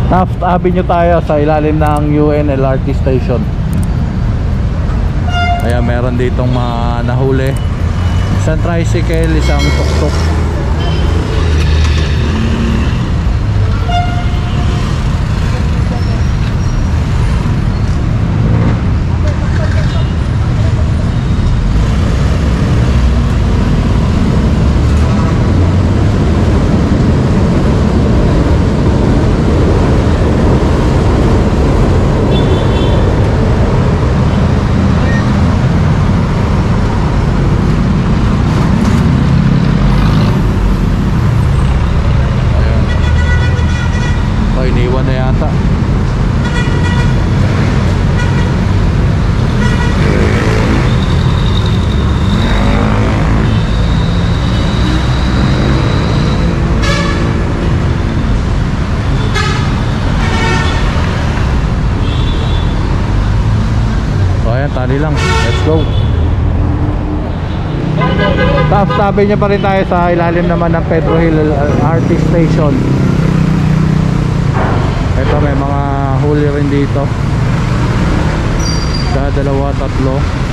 Taft Avenue tayo sa ilalim ng UN LRT station. Kaya meron ditong mga nahuli, isang tricycle, isang tuk-tuk. Iniwan na yata. So ayan, tali lang. Let's go. Tabi niya pa rin tayo sa ilalim naman ng Pedro Hill LRT station. Ito may mga huli rin dito. Sa dalawa, tatlo.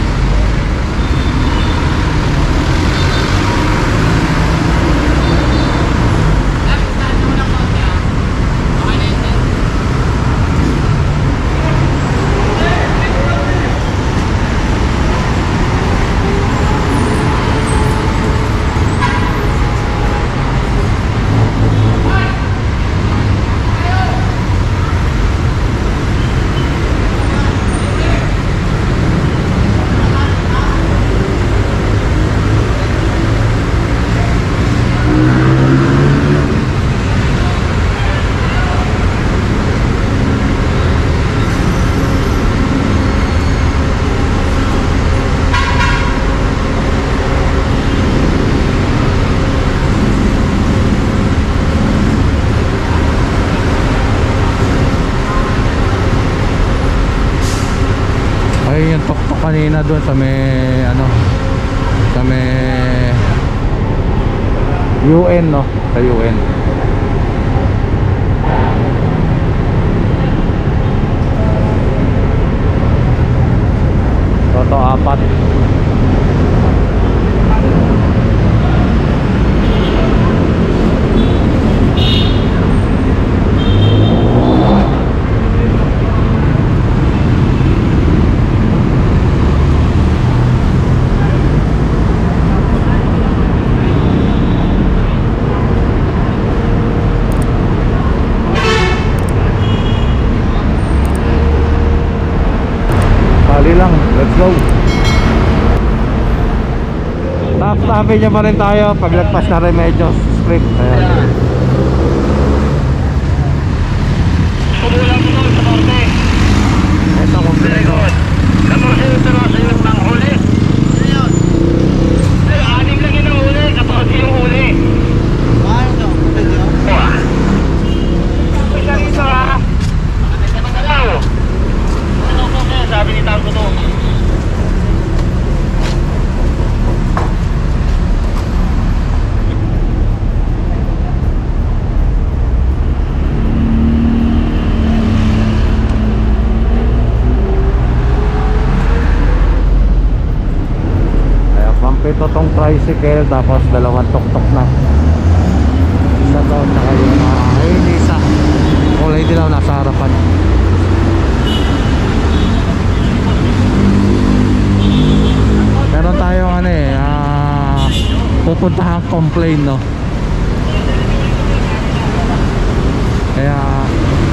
Ayun yung tok-tok kanina doon sa may ano, sa may UN, no? Sa UN. Toto apat. Lang, let's go. Tabi niya pa rin tayo. Paglagpas na rin medyo strict. Ayan. Ito kompleto. Anim lang yun ang huli, 14 yung huli. Ano? Isa rito ha. Sabi ni Tango to. Kaya pampito tong tricycle, tapos dalawang tok-tok na. Isa to, saka yung ayun, isa kulay dilaw nasa harapan. Meron tayong ano pupuntahan complain, no? Kaya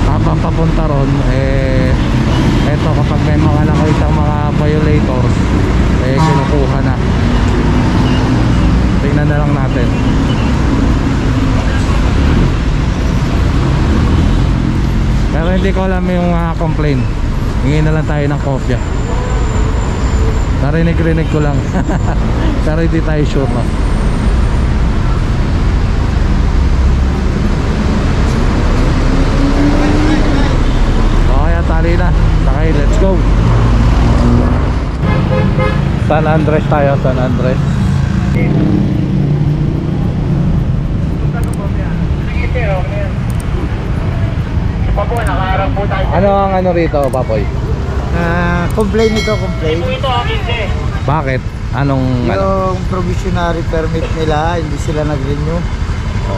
habang papunta ron eto, kapag may mga nakitang mga violators kinukuha na. Tingnan na lang natin. Pero hindi ko alam yung complain. Hingin na lang tayo ng kopya. Narinig ko lang. Pero hindi tayo sure, no? Okay, tali na. Sakay, let's go. San Andres tayo, San Andres. Pabuhay Ano ang ano rito, Papoy? Complain ito, complain. Ito, 15. Bakit? Anong ano? Yung provisionary permit nila, hindi sila nag-renew.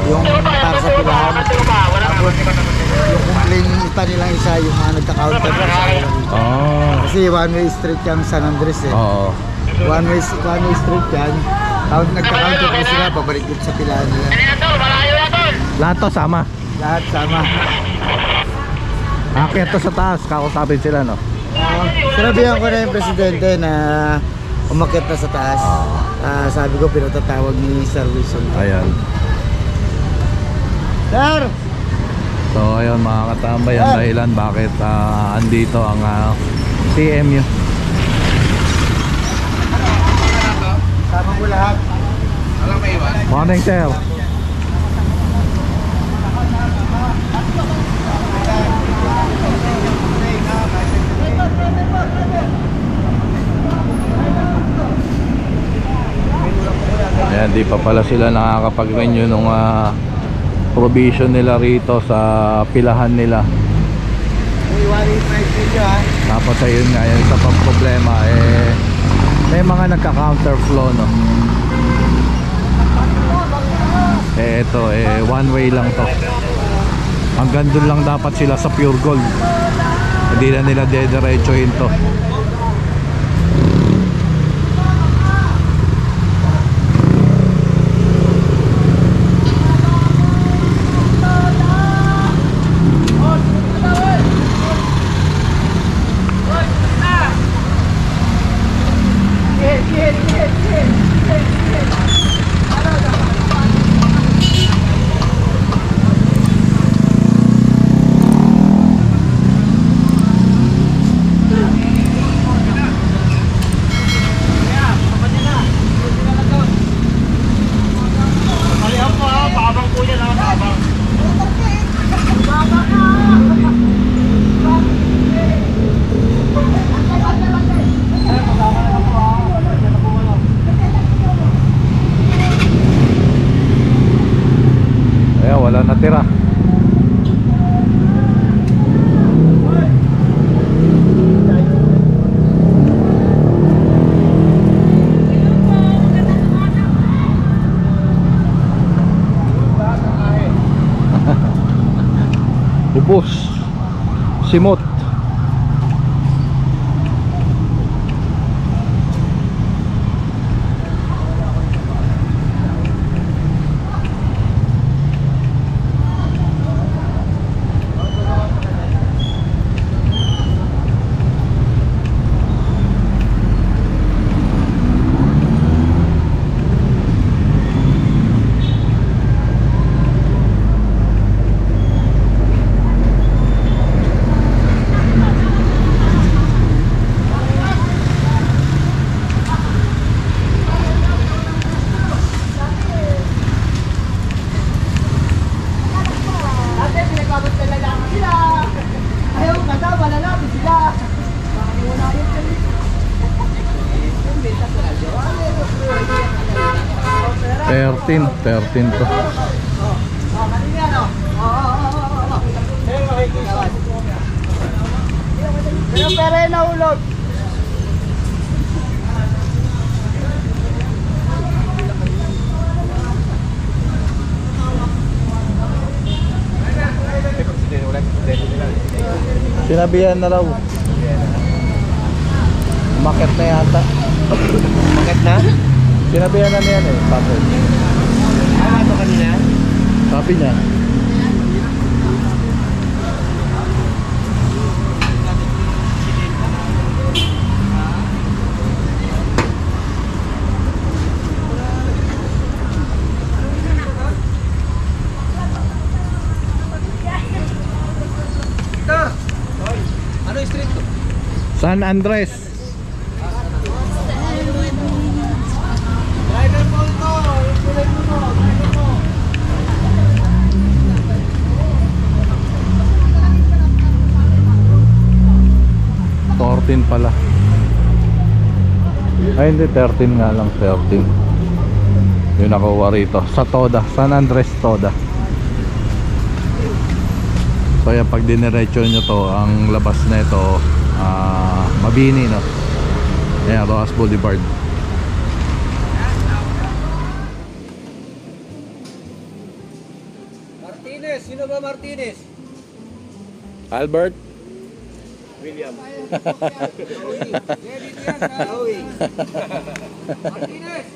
Yung para sa pilahan. Tapos, yung complain pa nilang isa, yung mga nagka-counter na sa kanila. Oh. Kasi one-way street yung San Andres eh. Oo. One-way street yan. Tapos nagka-counter na sila, babalik dito sa pilahan nila. Lahat to sama. Lahat sama. Akyat to sa taas, kakusapin sila, no? Sinabihan ko na yung presidente na umakyat na sa taas. Sabi ko, pinatatawag ni Sir Wilson. Ayan. Sir! So ayun mga katambay, ang dahilan bakit andito ang CMU. Sama ko lahat. Morning, sir. Ayan, di pa pala sila nakakapag-renew nung provision nila rito sa pilahan nila. Uy, 185 video ha. Tapos ayun nga, yung isa pang problema may mga nagka-counterflow, no? Ito one way lang to. Hanggang dun lang dapat sila sa Pure Gold. Hindi na nila dediretsuhin to. Wala natira. Ubos. Simot. Ayaw kata, wala natin sila. 13 to. Pero pera na ulog. Sinabihan na raw. Umakyat na yata. Bakit na? Sinabihan na niyan Papoy. Ano kanina? Sabi niya. Ano street to? San Andres. Driver mo ito. Kulay mo mo. Driver mo. Pala. Ay hindi, 13 nga lang, 13. Yung nakuha rito sa Toda, San Andres Toda. So yan, pag diniretso nyo to, ang labas na ito Mabini, no? Ayan, Rojas Boulevard. Martinez, sino ba Martinez? Albert? William. Martinez.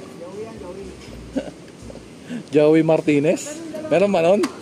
Joey Martinez? Meron ba nun? Martinez.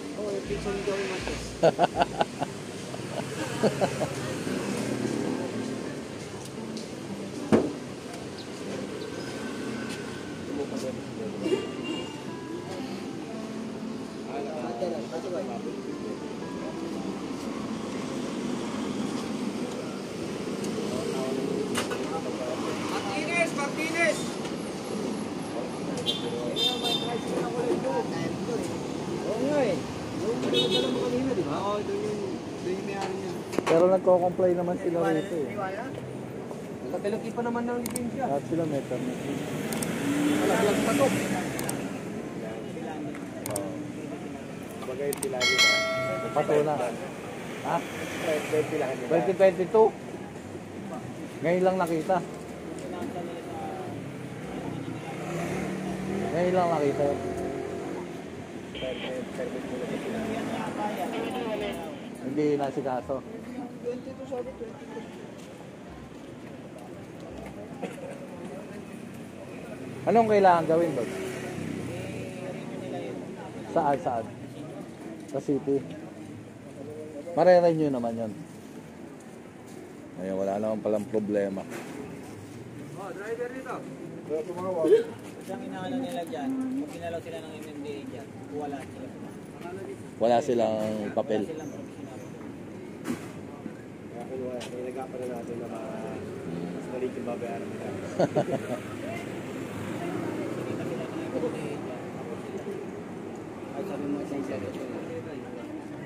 Pero nagko-comply naman sila rito eh. Nagkatilaki pa naman ng lisensya. Lahat sila may permit. Malaglag pa to. Bagay pila dito. Patuna. Ha? 2022? Ngayon lang nakita. Ngayon lang nakita. Hindi nasikaso. 22, sorry, 22. Anong kailangan gawin doon? Saan? Sa city. Mare-renew naman yun. Ayun, wala naman palang problema. Oh, driver dito. Siyang inaano nila dyan, kung pinalaw sila ng MMDA dyan, wala sila. Wala silang papel. Silang professional. Kaya nag-apa na natin na mas maliit yung babayaran nila.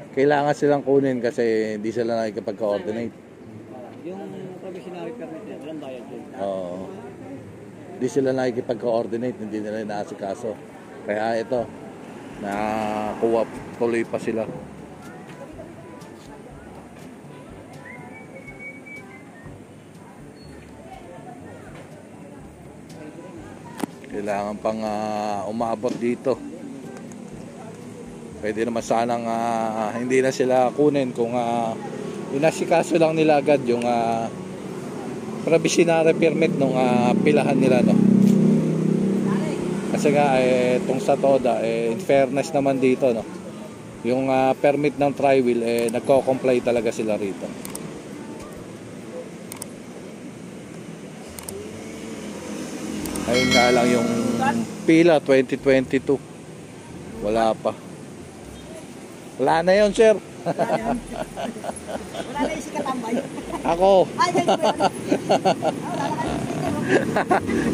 Kailangan silang kunin kasi hindi sila nakikipag-coordinate. Yung provisionary permit nila, walang bayad yun. Oo. Hindi sila nakikipag-coordinate, hindi nila inaasikaso. Kaya ito, nakakuha tuloy pa sila. Kailangan pang umabot dito. Pwede naman sanang hindi na sila kunin kung inasikaso lang nila agad yung provisionary permit nung pilahan nila, no? Kasi nga itong sa TODA in fairness naman dito, no? Yung permit ng tri-wheel nagko-comply talaga sila rito. Ayun nga lang yung pila 2022. Wala pa. Wala na yun, sir. Wala na yung sikatambay. Ako. Ay, ganyan ba?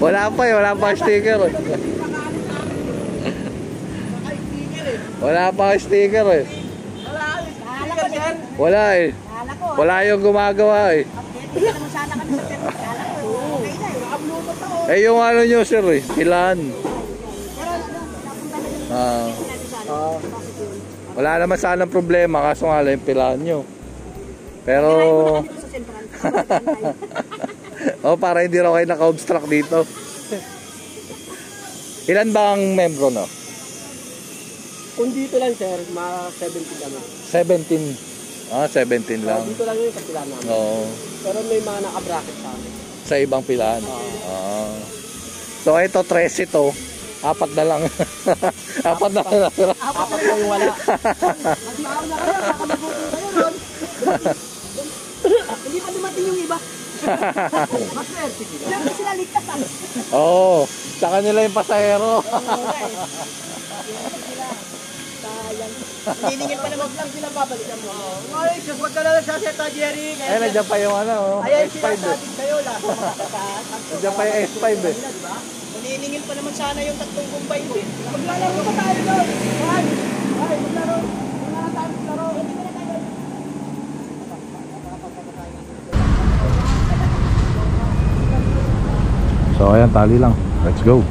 Wala pa eh, wala pa sticker eh. Wala pa sticker eh. Kala ko din. Wala eh. Kala ko. Wala yung gumagawa eh. Hindi naman sana kami sa permit. Kala ko. Okay na eh. Nakablumot ako. Eh yung ano nyo, sir eh, pilan. Pero napunta na din. Wala naman sanang problema, kaso nga lang yung pilan nyo. Pero Dito sa sentral. oh, para hindi raw kayo naka-obstruct dito. Ilan ba ang membro, no? Kung dito lang sir, mga 17 kami. 17. 17 lang. Dito lang yung sa pilan namin. Oo. Pero may mga naka-bracket sa amin. Sa ibang pilan. So ito 13 to. 4 na lang. 4 na lang. Apat lang yung wala. Mag-maaw na kayo. Baka mabuti kayo ron. Hindi pa dumating yung iba. Maswerte sila. Hindi sila ligtas ah. Oo. Sa kanila yung pasahero. Hiningin pa naman lang sila babalikan mo. Ay, sus, wag ka na lang sa Seta Jerry. Eh, nandiyan pa yung ano, Ayan S5 sila eh. sa atin kayo lang. Nandiyan pa yung S5 eh. Hiningin pa naman sana yung tatlong kumbay mo. Maglalaro pa tayo doon. Ay, maglaro. Wala tayo maglaro. So ayan, tali lang. Let's go.